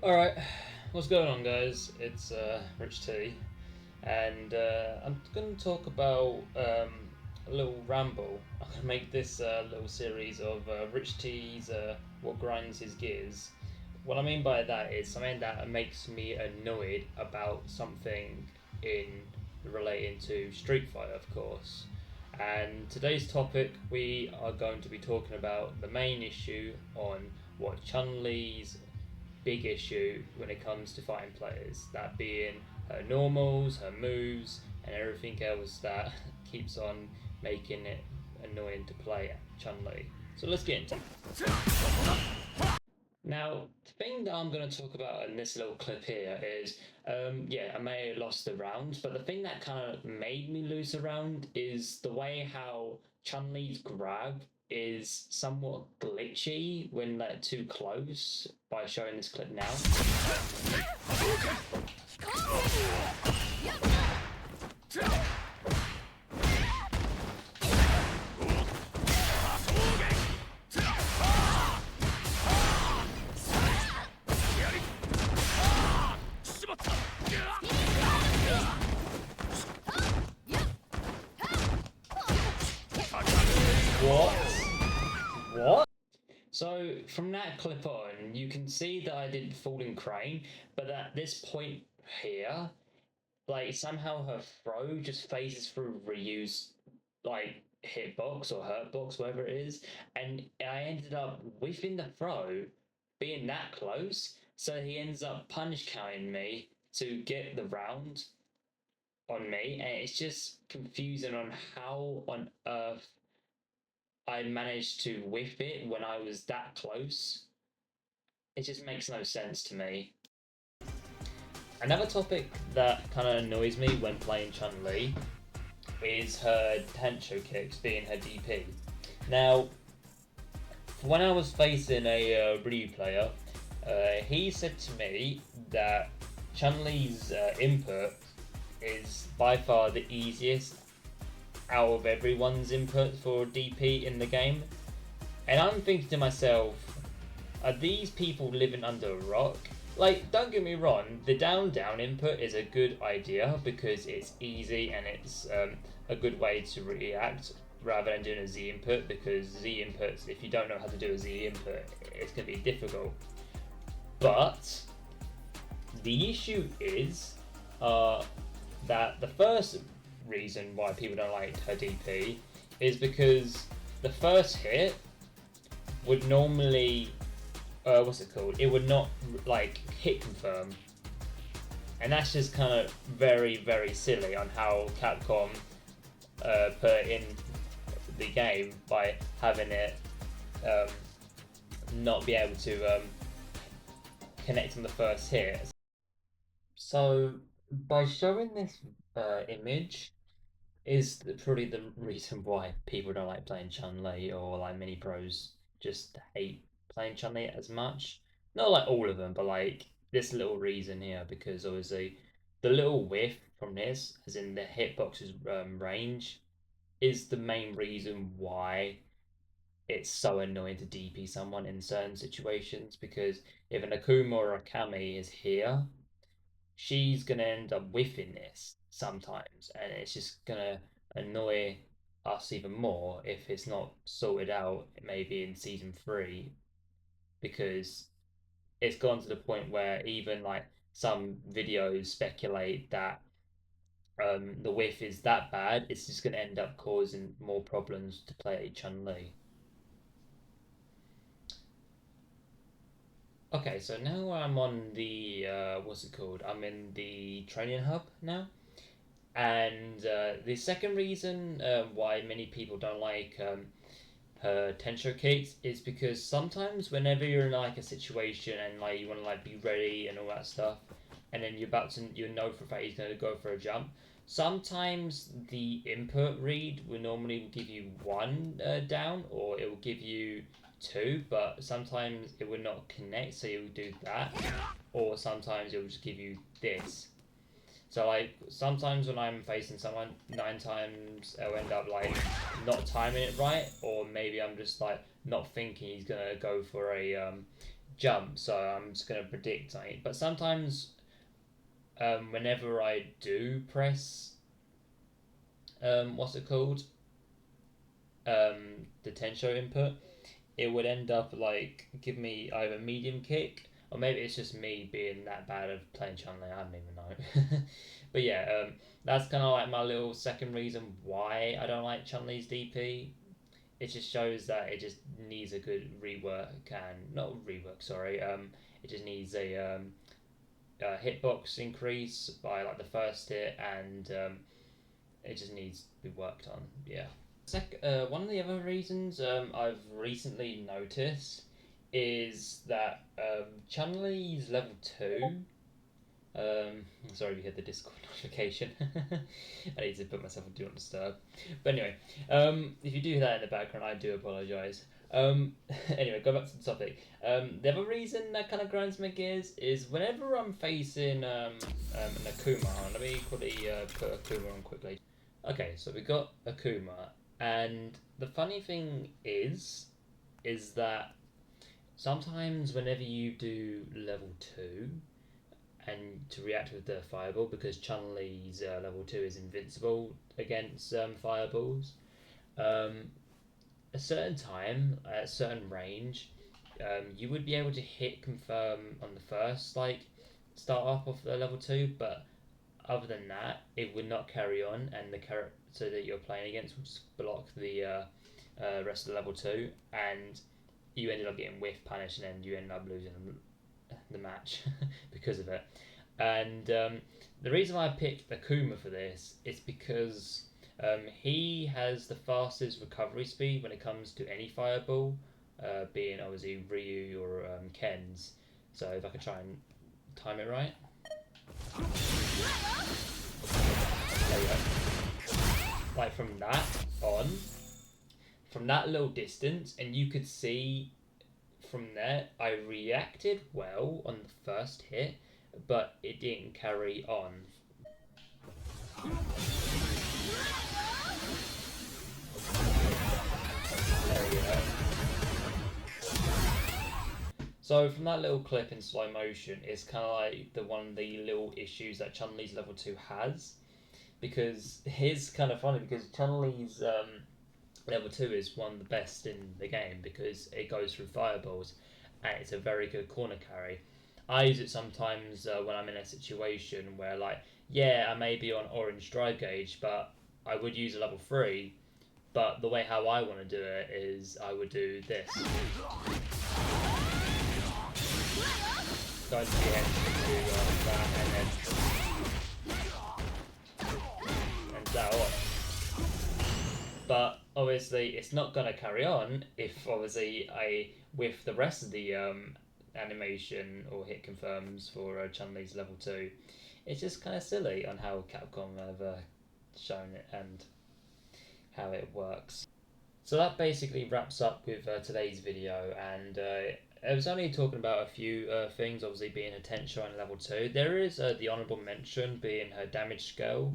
Alright, what's going on, guys? It's Rich T, and I'm going to talk about a little ramble. I'm going to make this little series of Rich T's What Grinds His Gears. What I mean by that is something that makes me annoyed about something in relating to Street Fighter, of course. And today's topic, we are going to be talking about the main issue on what Chun Li's big issue when it comes to fighting players. That being her normals, her moves, and everything else that keeps on making it annoying to play Chun Li. So let's get into it. Now, the thing that I'm going to talk about in this little clip here is, yeah, I may have lost the round, but the thing that kind of made me lose the round is the way how Chun Li's grab is somewhat glitchy when they're too close by showing this clip now. What? What? So from that clip on, you can see that I did Falling Crane, but at this point here, like somehow her throw just phases through Ryu's like hitbox or hurtbox, whatever it is, and I ended up whiffing the throw, being that close, so he ends up punish counting me to get the round on me, and it's just confusing on how on earth I managed to whiff it when I was that close. It just makes no sense to me. Another topic that kind of annoys me when playing Chun Li is her Tensho kicks being her DP. Now, when I was facing a Ryu player, he said to me that Chun Li's input is by far the easiest out of everyone's input for DP in the game. And I'm thinking to myself, are these people living under a rock? Like, don't get me wrong, the down input is a good idea because it's easy and it's a good way to react rather than doing a Z input, because Z inputs, if you don't know how to do a Z input, it's going to be difficult. But the issue is that the first reason why people don't like her DP is because the first hit would normally what's it called? It would not like hit confirm, and that's just kind of very silly on how Capcom put in the game by having it not be able to connect on the first hit. So by showing this image is probably the reason why people don't like playing Chun Li, or like many pros just hate playing Chun Li as much. Not like all of them, but like this little reason here, because obviously the little whiff from this, as in the hitbox's range, is the main reason why it's so annoying to DP someone in certain situations. Because if an Akuma or a Kami is here, she's gonna end up whiffing this sometimes, and it's just gonna annoy us even more if it's not sorted out maybe in season three, because it's gone to the point where even like some videos speculate that the whiff is that bad, it's just going to end up causing more problems to play Chun Li. Okay, so now I'm on the what's it called? I'm in the training hub now. And the second reason why many people don't like her tensho kicks is because sometimes whenever you're in like a situation and like you want to like be ready and all that stuff, and then you know for a fact he's going to go for a jump. Sometimes the input read will normally give you one down, or it will give you two, but sometimes it will not connect, so you'll do that, or sometimes it will just give you this. So like sometimes when I'm facing someone, 9 times I'll end up like not timing it right, or maybe I'm just like not thinking he's gonna go for a jump, so I'm just gonna predict something. But sometimes, whenever I do press, what's it called, the Tensho input, it would end up like give me either medium kick, or maybe it's just me being that bad at playing Chun Li. I don't even know. But yeah, that's kind of like my little second reason why I don't like Chun Li's DP. It just shows that it just needs a good rework and not rework. Sorry, it just needs a hitbox increase by like the first hit, and it just needs to be worked on. Yeah. One of the other reasons I've recently noticed is that Chun Li's level 2. Sorry if you heard the Discord notification. I need to put myself on Do Not Disturb. But anyway, if you do hear that in the background, I do apologise. Anyway, go back to the topic. The other reason that kind of grinds my gears is whenever I'm facing an Akuma. Let me quickly put Akuma on quickly. Okay, so we got Akuma, and the funny thing is that sometimes whenever you do level 2 and to react with the fireball, because Chun Li's level 2 is invincible against fireballs, um, a certain time, at a certain range, you would be able to hit confirm on the first, like, start off of the level 2, but other than that, it would not carry on, and the character that you're playing against would just block the rest of the level 2, and you ended up getting whiff punished, and then you ended up losing the match because of it. And the reason why I picked Akuma for this is because he has the fastest recovery speed when it comes to any fireball, being obviously Ryu or Ken's. So if I could try and time it right. There you go. Like from that on, from that little distance, and you could see from there, I reacted well on the first hit, but it didn't carry on. There we go. So from that little clip in slow motion, it's kind of like one of the little issues that Chun Li's level 2 has, because it's kind of funny because Chun Li's level 2 is one of the best in the game because it goes through fireballs, and it's a very good corner carry. I use it sometimes when I'm in a situation where, like, yeah, I may be on orange drive gauge, but I would use a level 3. But the way how I want to do it is I would do this. Go into the edge, do that, and that off. But obviously, it's not going to carry on if obviously I whiff the rest of the animation or hit confirms for Chun Li's level 2. It's just kind of silly on how Capcom have shown it and how it works. So that basically wraps up with today's video, and I was only talking about a few things, obviously being her Tensho on level 2. There is the honourable mention being her damage scale,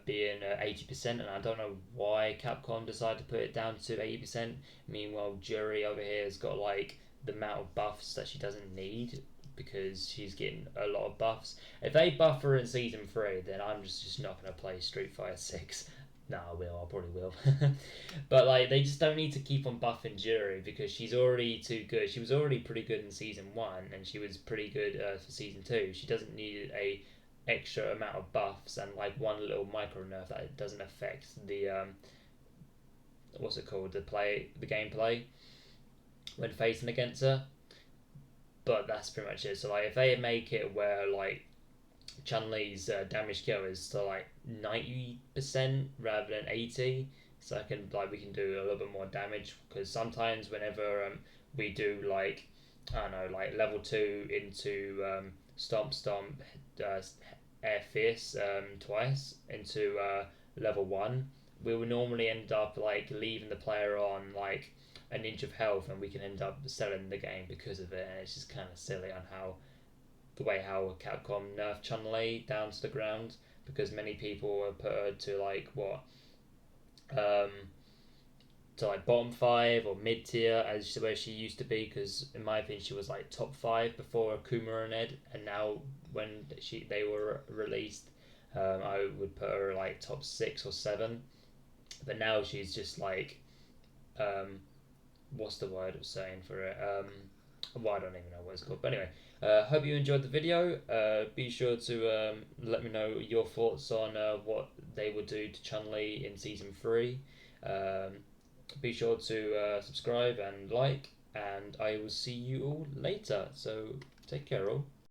being 80%, and I don't know why Capcom decided to put it down to 80%. Meanwhile, Jury over here has got like the amount of buffs that she doesn't need because she's getting a lot of buffs. If they buff her in Season 3, then I'm just not going to play Street Fighter 6. No, I will. I probably will. But like, they just don't need to keep on buffing Jury because she's already too good. She was already pretty good in Season 1, and she was pretty good for Season 2. She doesn't need a extra amount of buffs and like one little micro nerf that doesn't affect the what's it called, the gameplay when facing against her. But that's pretty much it. So like, if they make it where like Chun Li's damage kill is to like 90% rather than 80, so we can do a little bit more damage, because sometimes whenever we do like, I don't know, like level 2 into stomp air fierce twice into level 1, we will normally end up like leaving the player on like an inch of health, and we can end up selling the game because of it. And it's just kind of silly on how the way how Capcom nerfed Chun Li down to the ground, because many people have put her to like what to like bottom five or mid tier as where she used to be, because in my opinion she was like top five before Akuma and Ed, and now when they were released, I would put her like top six or seven, but now she's just like um, what's the word of saying for it? Well, I don't even know what it's called. But anyway, hope you enjoyed the video. Be sure to let me know your thoughts on what they would do to Chun Li in season three. Um, be sure to subscribe and like, and I will see you all later. So take care, all.